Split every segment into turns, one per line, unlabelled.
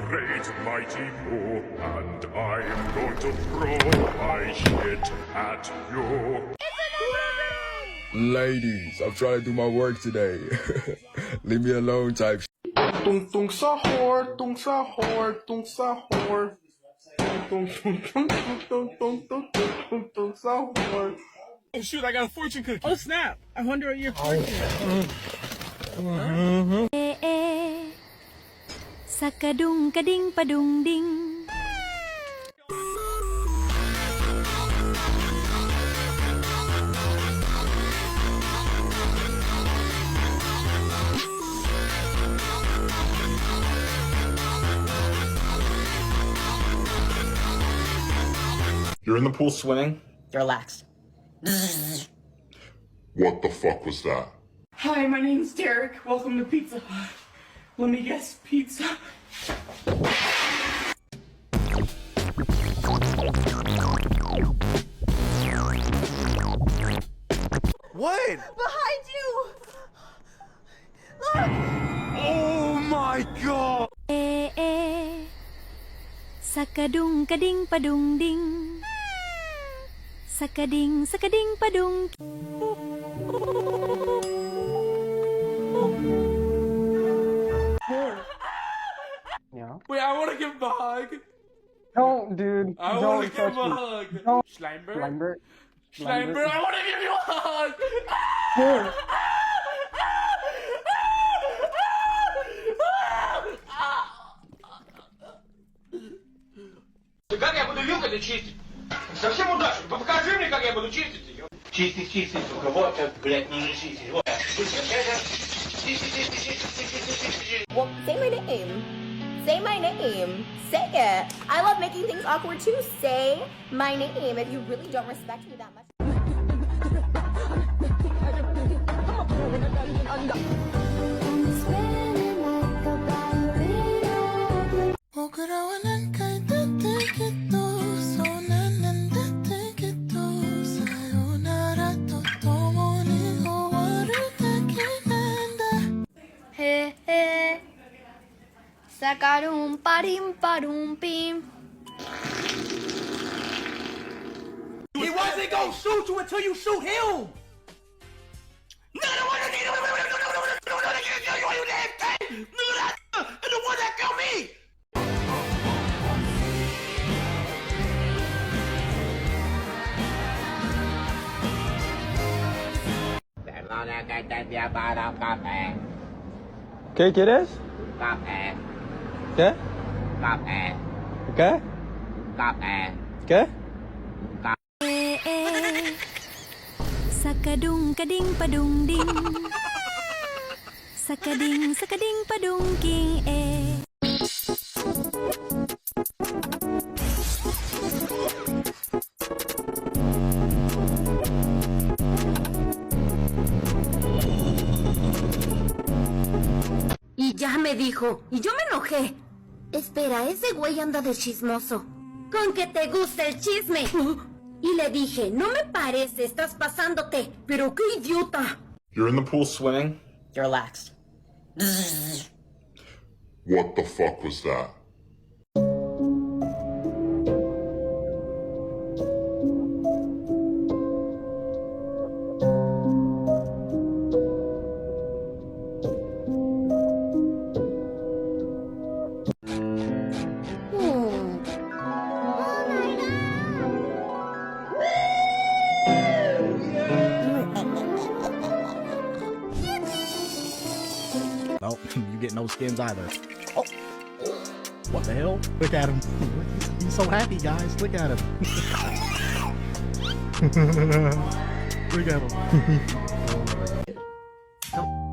great mighty Pooh, and I'm going to throw my shit at you.
Ladies, I'm trying to do my work today. Leave me alone type.
Tung tung sahur, tung sahur, tung sahur. Tung tung tung tung tung tung tung tung tung sahur.
Oh shoot, I got a fortune cookie. Oh snap. I wonder what your fortune is.
Sakadung kading padung ding.
You're in the pool swimming?
You're relaxed.
What the fuck was that?
Hi, my name's Derek. Welcome to Pizza Hut. Let me guess, pizza.
What?
Behind you! Look!
Oh my god!
Sakadung kading padung ding. Sakading sakading padung.
Yeah.
Wait, I want to give him a hug.
Don't, dude.
I want to give him a hug.
Don't.
Schleimbert?
Schleimbert.
Schleimbert, I want to give you a hug.
Dude.
Как я буду вилкой чистить? Совсем удачно. Ну покажи мне, как я буду чистить ее. Чистить, чистить, сука. Вот как, блядь, нужно чистить. Вот.
Well, say my name. Say my name. Say it. I love making things awkward too. Say my name if you really don't respect me that much. He he. Sakarum parim parum pim.
He wasn't gonna shoot you until you shoot him!
¿Qué quieres? ¿Qué? ¿Qué? ¿Qué?
Sakadung kading padung ding. Sakading sakading padung king
Y ya me dijo, y yo me enojé. Espera, ese güey anda de chismoso. Con que te gusta el chisme. Y le dije, no me parece, estás pasándote. Pero qué idiota.
You're in the pool swimming?
You're relaxed.
What the fuck was that?
Nope, you get no skins either. Oh. What the hell? Look at him. He's so happy, guys. Look at him. Look at him.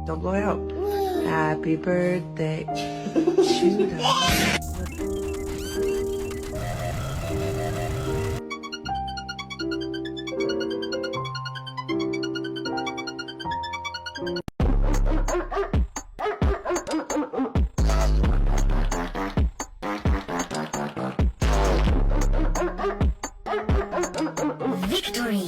Don't blow it out. Happy birthday. Shoot up.
Victory!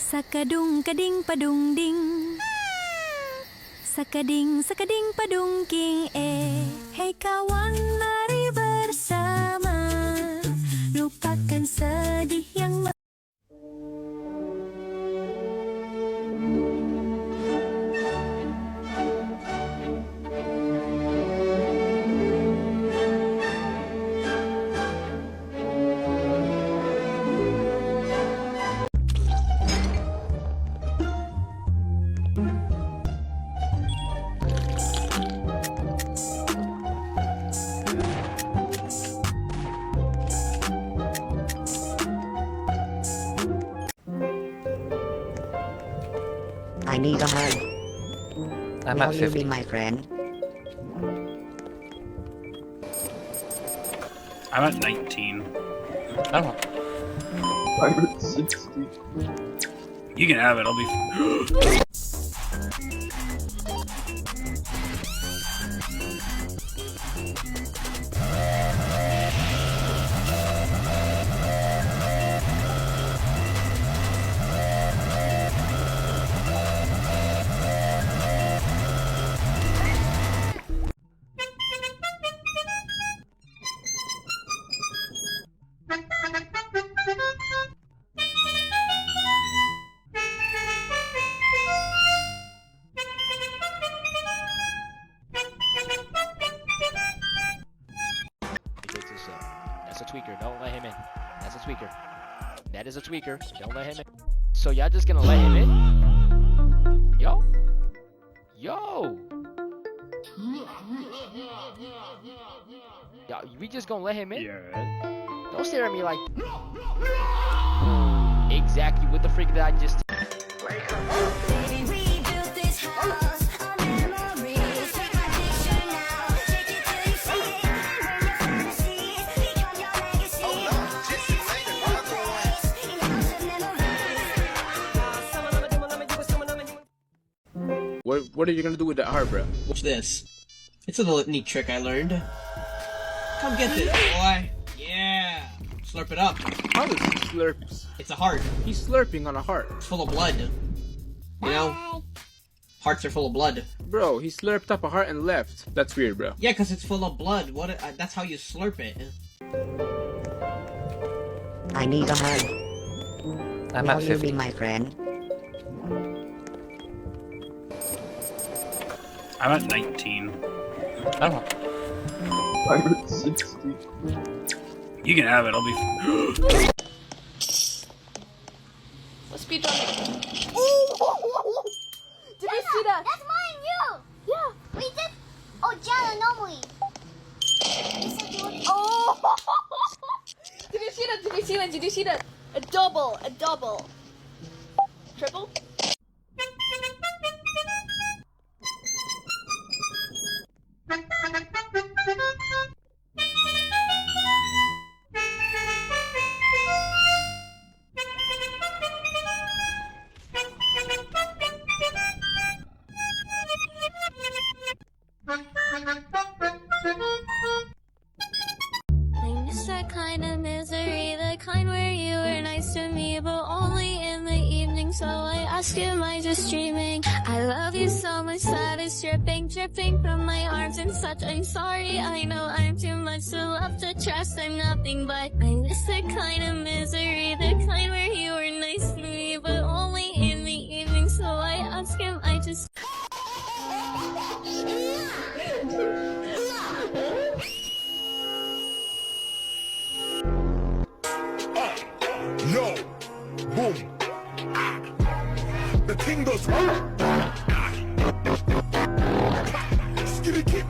Sakadung kading padung ding. Sakading padung king Hey kawan, mari bersama lupakan sedih yang
I need a hug.
I'm at
Will you
50.
be my friend?
I'm at 19.
Oh.
I'm at 60.
You can have it, I'll be...
That's a tweaker. Don't let him in. That's a tweaker. That is a tweaker. Don't let him in. So y'all just gonna let him in? Yo? Yo! Yo, we just gonna let him in?
Yeah.
Don't stare at me like... Exactly what the freak that I just...
What are you gonna do with that heart, bro?
Watch this. It's a little neat trick I learned. Come get this, boy. Yeah. Slurp it up.
How is he slurps?
It's a heart.
He's slurping on a heart.
It's full of blood. You know? Hearts are full of blood.
Bro, he slurped up a heart and left. That's weird, bro.
Yeah, because it's full of blood. What? That's how you slurp it.
I need a hug.
I'm
Will
at
you
50.
be my friend?
I'm at 19.
Oh.
I'm at 60.
You can have it, I'll be...
Let's speed run.
Did you see that? That's mine, you! Yeah. We did... Oh, Jana, normally. Oh!
Did you see that? Did you see that? Did you see that? A double. A double. Triple?
I miss that kind of misery, the kind where you were nice to me, but only in the evening. So I ask you, am I just dreaming? I love you so much that it's dripping from my arms and such. I'm sorry, I know I'm too much to love to trust. I'm nothing, but I miss that kind of misery, the kind where you were nice to me, but only in the evening. So I ask him, I just...
Yo, boom. The thing goes. Skitty kick.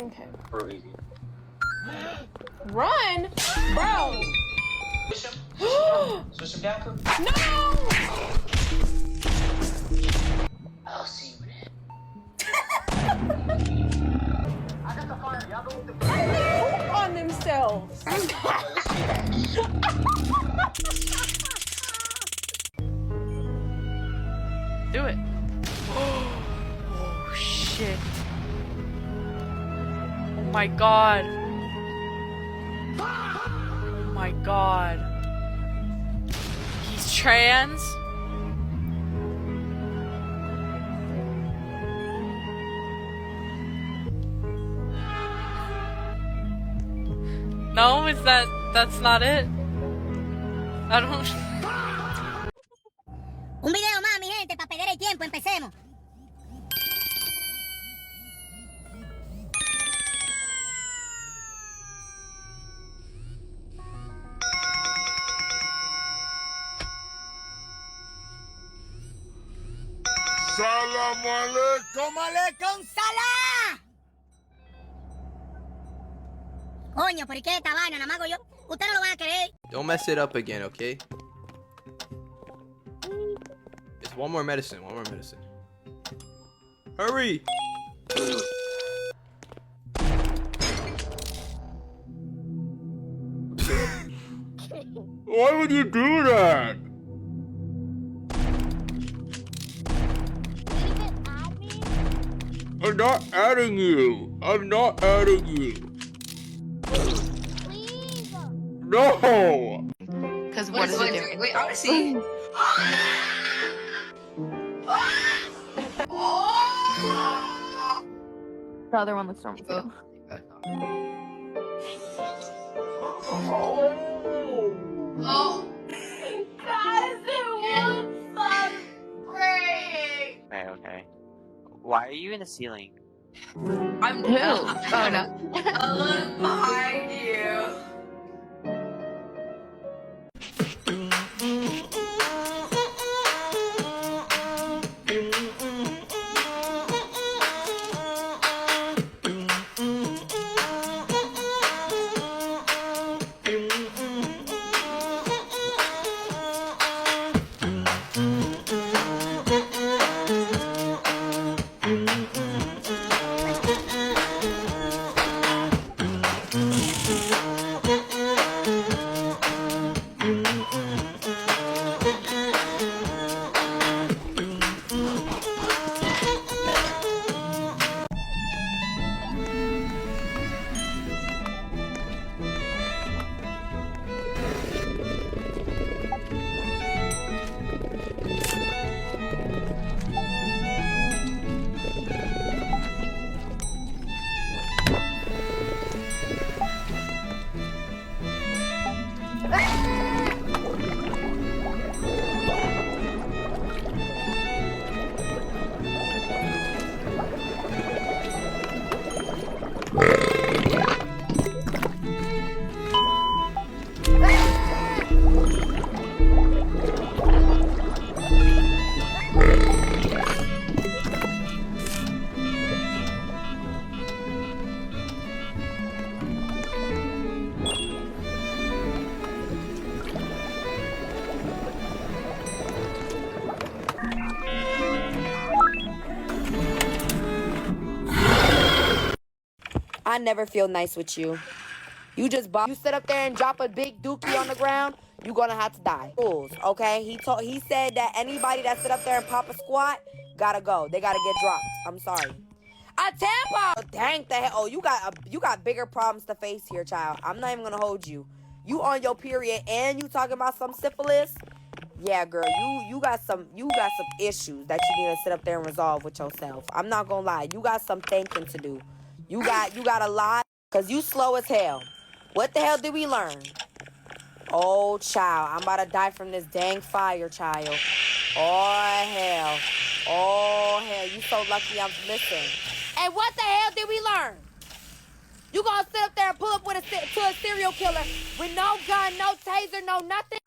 Okay. Run, bro. No!
I'll see you then.
Poop on themselves.
Do it. Oh shit. Oh my god. Oh my god. He's trans? No, that's not it? I don't...
Un video más, mi gente, para perder el tiempo, empecemos.
Salam alaikum.
¡Alaikum salam! Coño, ¿por qué esta vaina? Nada más hago yo. Usted no lo van a querer.
Don't mess it up again, okay? It's one more medicine, one more medicine. Hurry!
Why would you do that? I'm not adding you. I'm not adding you.
Please.
No.
Because what is it doing?
Wait, I see.
The other one looks normal too.
Oh. Guys, it was so great.
Okay. Why are you in the ceiling?
I'm who? Oh no. I look behind you.
I never feel nice with you. You just you sit up there and drop a big dookie on the ground, you gonna have to die. Rules, okay? He said that anybody that sit up there and pop a squat gotta go. They gotta get dropped. I'm sorry. A tampon! Dang the hell! Oh, you got bigger problems to face here, child. I'm not even gonna hold you. You on your period and you talking about some syphilis? Yeah, girl, you got some issues that you need to sit up there and resolve with yourself. I'm not gonna lie, you got some thinking to do. You got a lot, cause you slow as hell. What the hell did we learn? Oh, child, I'm about to die from this dang fire, child. Oh, hell. Oh, hell, you so lucky I'm missing. And what the hell did we learn? You gonna sit up there and pull up with to a serial killer with no gun, no taser, no nothing?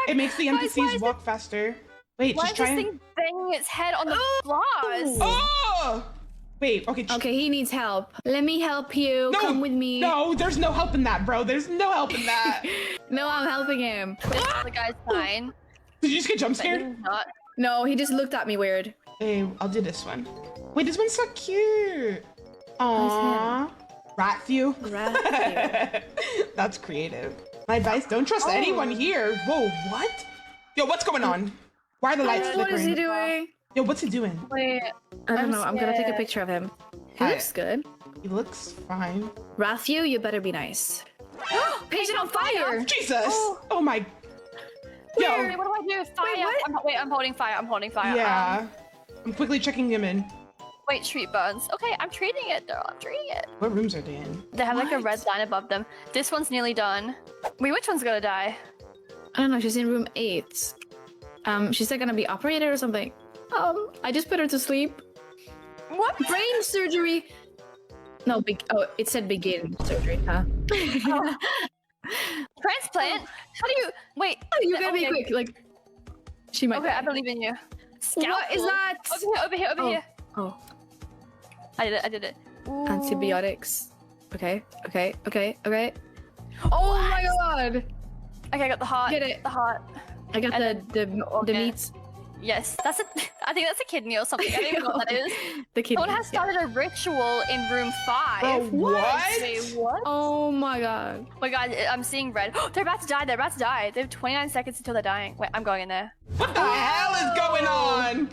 It makes the NPCs walk faster. Wait,
Why
just
is
try
this
and...
thing banging its head on the floors?
Oh! Wait, okay.
Okay, he needs help. Let me help you.
No,
Come with me.
No, there's no help in that, bro. There's no help in that.
No, I'm helping him.
The guy's fine.
Did you just get jump scared?
But he's not.
No, he just looked at me weird.
Hey, I'll do this one. Wait, this one's so cute. Aww. Rat view. That's creative. My advice, don't trust anyone here. Whoa, what? Yo, what's going on? Why are the lights flickering?
What is he doing?
Yo, what's he doing?
Wait,
I don't know. I'm gonna take a picture of him. He looks good.
He looks fine.
Rathew, you better be nice. Patient on fire!
Jesus! Oh my... Yo.
Wait, what do I do? Fire. Wait, I'm holding fire. I'm holding fire.
Yeah. I'm quickly checking him in.
Wait, treat burns. Okay, I'm treating it though. I'm treating it.
What rooms are they in?
They have like a red line above them. This one's nearly done. Wait, which one's gonna die?
I don't know. She's in room 8. She's like gonna be operated or something. I just put her to sleep.
What?
Brain surgery. No, it said begin surgery, huh?
Transplant? How do you... Wait.
You gotta be quick. Like, she might
Okay,
die.
I believe in you.
What is that?
Over here.
Oh.
I did it. Ooh.
Antibiotics. Okay. Oh my god!
Okay, I got the heart.
Get it.
The heart.
I got the meats.
Yes, that's I think that's a kidney or something. I don't even know what that is.
The kidney.
Someone has started a ritual in room 5.
Oh, what?
Wait, what?
Oh my god.
Oh my god, I'm seeing red. They're about to die. They have 29 seconds until they're dying. Wait, I'm going in there.
What the hell is going on?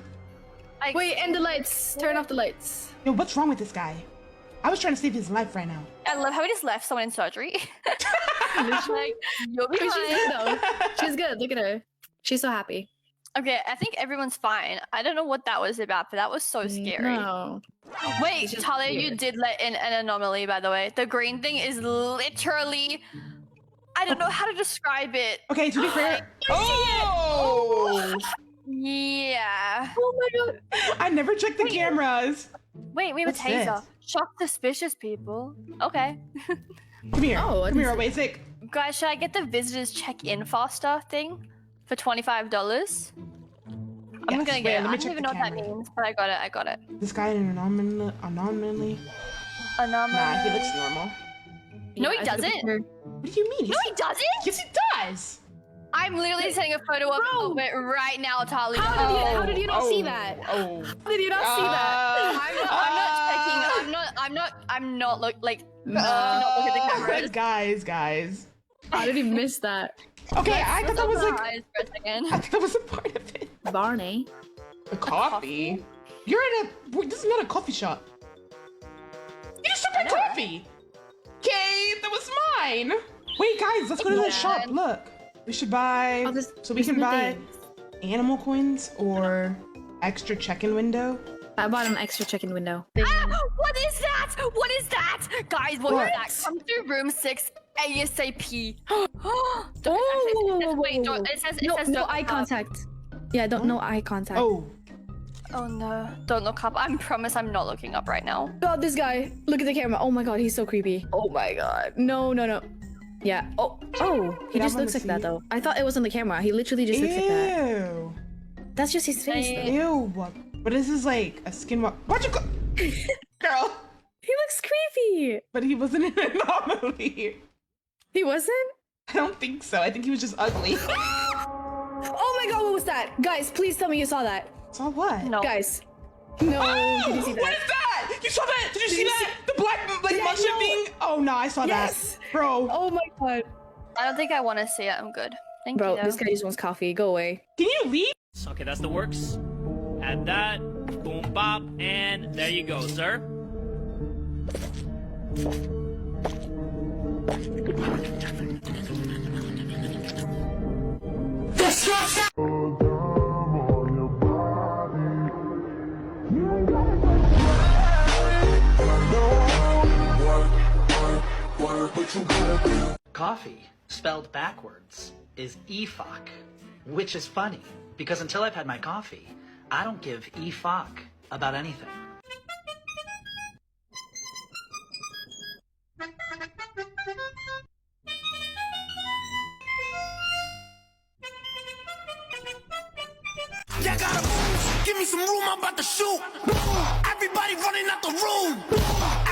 Wait, end the lights. Turn off the lights.
Yo, what's wrong with this guy? I was trying to save his life right now.
I love how we just left someone in surgery. Like, you'll be
She's
fine.
good though. She's good. Look at her. She's so happy.
Okay, I think everyone's fine. I don't know what that was about, but that was so scary.
No.
Wait,
just
Talia, you
weird.
did let in an anomaly, by the way. The green thing is literally... I don't know how to describe it.
Okay, to be fair... Oh!
Yeah.
Oh my god.
I never checked the cameras.
Wait, we have
What's
a taser.
this?
Shock suspicious people. Okay.
Come here.
Oh,
Come here, Basic.
Guys, should I get the visitors check-in faster thing for $25? I'm
Yes,
gonna
wait,
get it.
let
I
me
don't
check
even
the
know what that
camera.
means, but I got it.
This guy anomaly.
Anomaly.
Nah, he looks normal.
No, he
I took a
doesn't.
picture.
What do you mean?
No, he doesn't.
Yes, he does.
I'm literally taking a photo of it right now, Talia.
How did you not see that?
Oh.
How did you not see that?
I'm not look like. Not look at the cameras.
Guys.
How did you miss that?
Okay, I thought that was like.
Eyes for a second.
I thought that was a part of it.
Barney.
A coffee? You're at a. Wait, this is not a coffee shop. You just took my coffee. Okay, that was mine. Wait, guys, let's go to the shop. Look, we should buy. So we can buy animal coins or extra check-in window.
I bought an extra check-in window.
What is that? What is that? Guys, what
What?
is that? Come to room 6 ASAP. It says
No
don't
eye
look up.
contact. Yeah, no eye contact.
Oh.
Oh no, don't look up. I promise I'm not looking up right now.
God, this guy. Look at the camera. Oh my god, he's so creepy. Oh my god. No. Yeah. Oh, he just looks like that though. I thought it was on the camera. He literally just looks like that.
Ew.
That's just his face though.
Ew. But this is like a skinwalk. Why'd you go? Girl.
He looks creepy.
But he wasn't an anomaly.
He wasn't?
I don't think so. I think he was just ugly.
Oh my god, what was that? Guys, please tell me you saw that.
Saw what?
No.
Guys. No,
Oh,
did you see that?
what is that? You saw that? Did you see that? The black
Yeah,
mushroom
no.
thing? Oh no, I saw
Yes.
that. Bro.
Oh my god.
I don't think I want to see it. I'm good. Thank
Bro,
you.
this guy just wants coffee. Go away.
Can you leave?
Okay, that's the works. Add that. Boom, bop, and there you go, sir.
Coffee, spelled backwards, is EFOC, which is funny, because until I've had my coffee, I don't give EFOC about anything.
some room, I'm about to shoot. Everybody running out the room.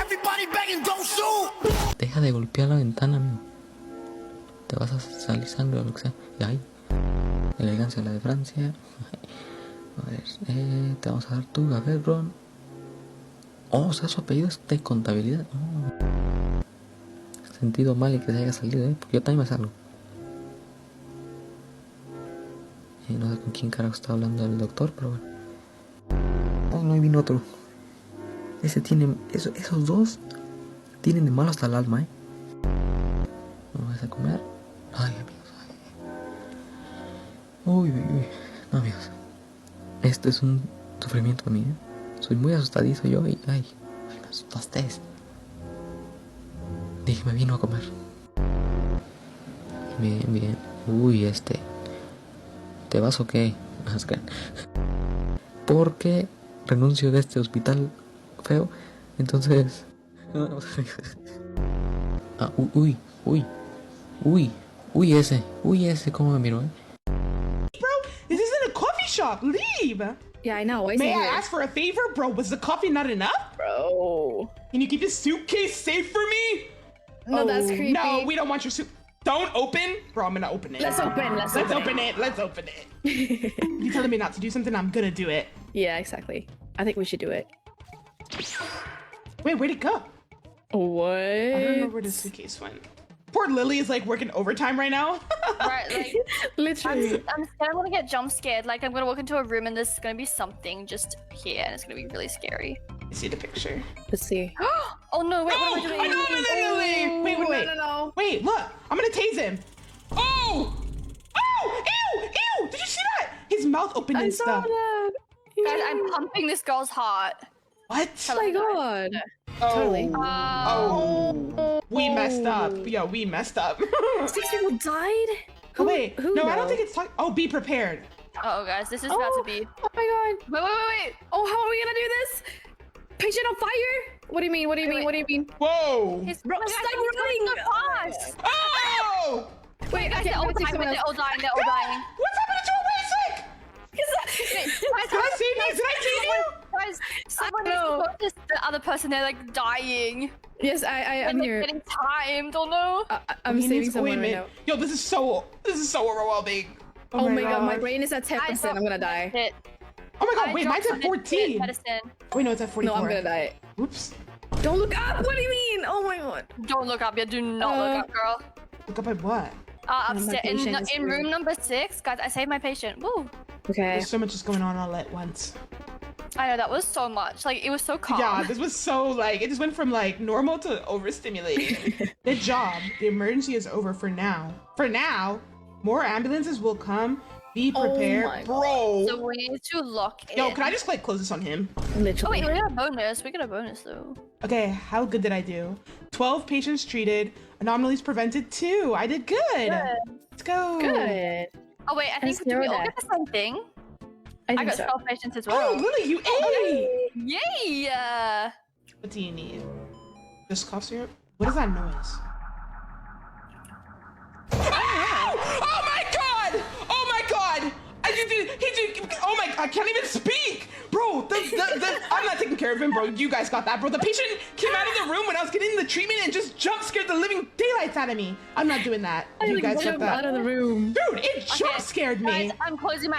Everybody begging, don't shoot.
Deja de golpear la ventana, amigo. Te vas a salir sangre o lo que sea. Y ahí. Elegancia la de Francia. A ver, te vamos a dar tú, a ver, Ron. Oh, o sea, su apellido es de contabilidad. Oh. Sentido mal y que se haya salido, porque yo también me salgo. No sé con quién carajo está hablando el doctor, pero bueno. Oh, no, ahí vino otro. Ese tiene... Esos dos tienen de malo hasta el alma, ¿No vas a comer? Ay, amigos, Uy. No, amigos. Esto es un sufrimiento para mí, Soy muy asustadizo yo y... Ay, me asustaste. Dije, me vino a comer. Bien. Uy, ¿te vas o qué? Porque renuncio de este hospital feo. Entonces... Uy, ese, ¿cómo me miró,
Bro, this isn't a coffee shop. Leave.
Yeah, I know.
May I ask for a favor, bro? Was the coffee not enough?
Bro.
Can you keep this suitcase safe for me?
No, that's creepy.
No, we don't want your suit. Don't open. Bro, I'm gonna open it.
Let's open it.
Let's open it. You telling me not to do something, I'm gonna do it.
Yeah, exactly. I think we should do it.
Wait, where'd it go?
What?
I don't know where the suitcase went. Poor Lily is like working overtime right now.
Right, like
literally.
I'm scared I'm gonna get jump scared. Like I'm gonna walk into a room and there's gonna be something just here and it's gonna be really scary.
See the picture.
Let's see.
Oh no, wait, what am I doing?
Wait.
No.
Wait, look. I'm gonna tase him. Oh! Ew! Did you see that? His mouth opened and stuff.
That.
Guys, I'm pumping this girl's heart.
What?
Oh my god.
Totally.
Oh.
We messed up. Yo, we messed up.
6 people died?
Oh, wait.
Who
No, I don't
though?
think it's talking. Oh, be prepared.
Oh, guys, this is about to be.
Oh my god.
Wait.
Oh, how are we gonna do this? Patient on fire? What do you mean? What do you mean?
Whoa.
Bro,
guys,
stop
I'm
running!
so fast.
Oh!
Wait,
Guys,
okay,
they're all
I'm gonna take
dying.
someone
They're
else.
all dying. They're all dying.
What's happening to a basic? Did I save you? Did I save you?
Guys, someone needs to notice the other person. They're like dying.
Yes, I'm
And
here.
they're getting timed. Oh no.
I'm saving someone right now.
Yo, this is so overwhelming.
Oh my god, my brain is at 10%. I'm gonna die.
Oh my god,
I
wait, mine's at
dropped
14.
medicine.
Wait, no, it's at 44.
No, I'm gonna die.
Oops.
Don't look up! What do you mean? Oh my god.
Don't look up. Yeah, do not look up, girl.
Look up at what?
Upstairs in room number 6, guys. I saved my patient. Woo.
Okay.
There's so much just going on all at once.
I know that was so much. Like it was so calm.
Yeah, this was so like it just went from like normal to overstimulating. Good job. The emergency is over for now. For now, more ambulances will come. Be prepared, bro.
So we need to lock in.
Yo, can I just like close this on him?
Literally.
Oh wait, we got a bonus. We got a bonus though.
Okay, how good did I do? 12 patients treated, anomalies prevented 2. I did good. Let's go.
Good.
Oh wait, I think did we all get the same thing? I got 12 patients as well.
Oh, Lily, you ate!
Yay!
What do you need? This cough syrup? What is that noise? Oh my god! Oh my god! Oh my, I can't even speak! Bro, I'm not taking care of him, bro. You guys got that, bro. The patient came out of the room when I was getting the treatment and just jump scared the living daylights out of me. I'm not doing that. You guys got that.
Out of the room.
Dude, it jump scared me.
Guys, I'm closing my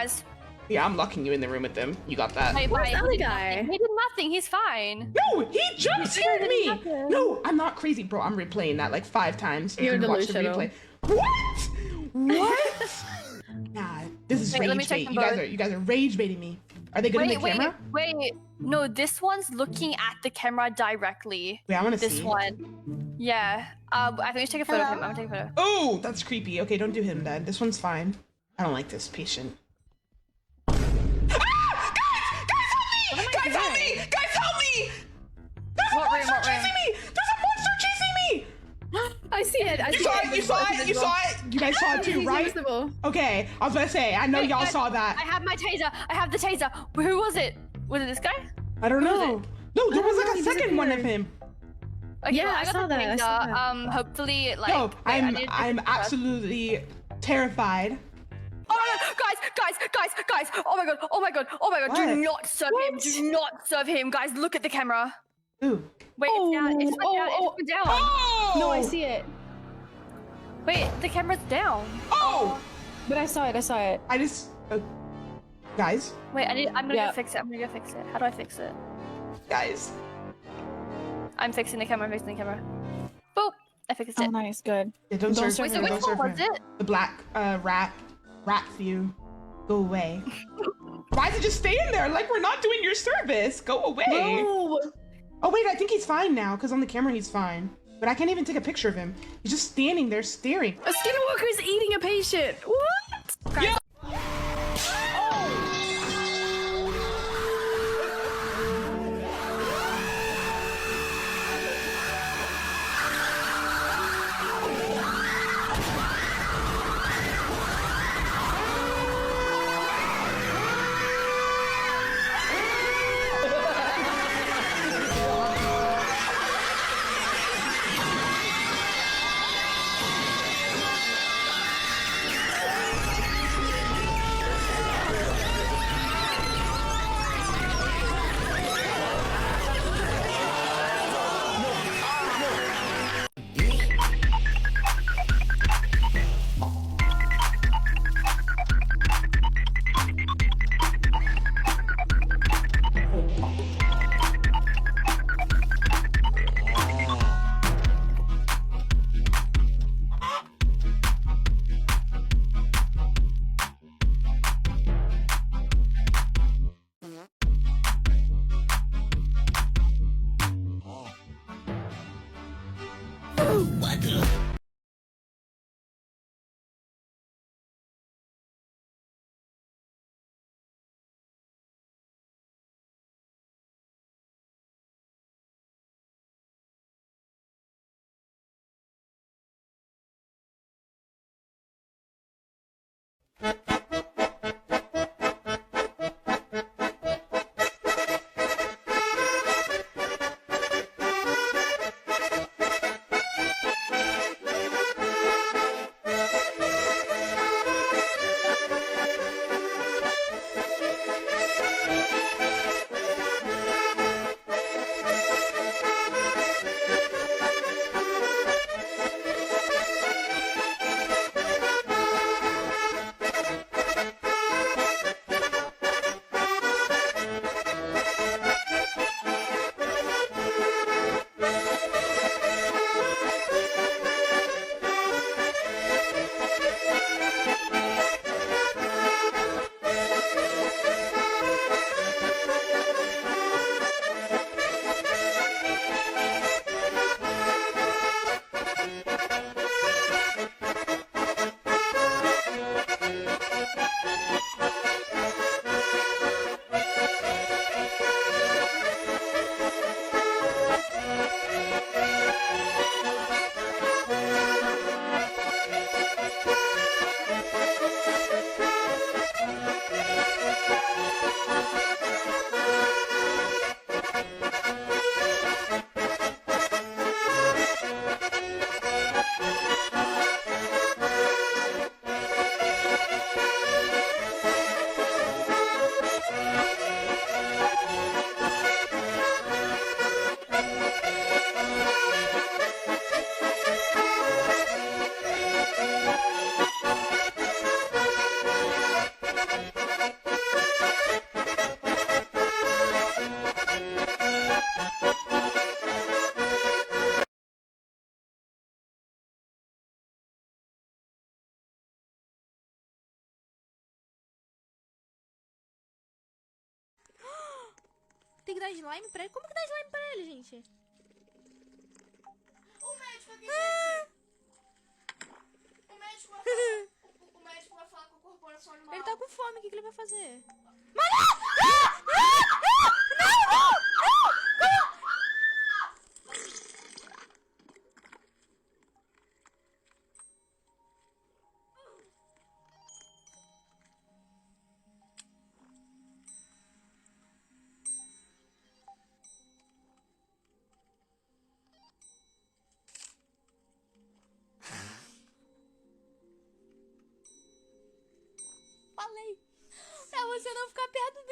eyes.
Yeah, I'm locking you in the room with them. You got that.
Wait,
Where's the other guy?
He did nothing. He's fine.
No, he jump scared me. No, I'm not crazy, bro. I'm replaying that like 5 times.
You're
can watch the
delusional.
replay. What? What? Nah, this is
Wait, let me
rage
check
bait.
them
You guys are rage baiting me. Are they good in the camera?
Wait. No, this one's looking at the camera directly.
Wait, I want to see.
This one. Yeah. I think we should take a photo of him. I'm gonna take a photo.
Oh, that's creepy. Okay, don't do him then. This one's fine. I don't like this patient. Guys, help me! Guys, help me! There's a monster chasing me! There's a monster chasing me!
I see it.
You saw it. You saw it. You guys saw it too, right? Okay, I was gonna say. I know y'all saw that.
I have my taser. I have the taser. Who was it? Was it this guy?
I don't know. No, there was like a second one of him.
Okay,
Yeah,
well,
I
got
saw
the
that, I saw
taser. Hopefully, like.
Yo,
wait, I need to
I'm
take a photo.
absolutely terrified.
Oh, guys! Oh my god! Oh my god! Oh my god!
What?
Do not serve him! Do not serve him, guys! Look at the camera.
Ooh.
Wait, it's down. It just went down. It just went down.
Oh!
No, I see it.
Wait, the camera's down.
Oh!
But I saw it. I saw it.
I just. Guys.
Wait, I'm gonna go fix it. I'm gonna go fix it. How do I fix it?
Guys.
I'm fixing the camera. I'm fixing the camera. Boop! I fixed it.
Oh, nice. Good.
Yeah, don't serve
Wait, so
him.
which
Don't
one
serve
was
him.
it?
The black rat view. Go away. Why is it just staying there? Like we're not doing your service. Go away.
No.
Oh wait, I think he's fine now because on the camera he's fine. But I can't even take a picture of him. He's just standing there staring.
A skinwalker is eating a patient. What?
Yeah.
Tem que dar slime pra ele? Como que dá slime pra ele, gente? O médico aqui, gente. O médico vai falar. O médico vai falar com o corporação animal. Ele tá com fome, o que ele vai fazer? falei. Pra você não ficar perto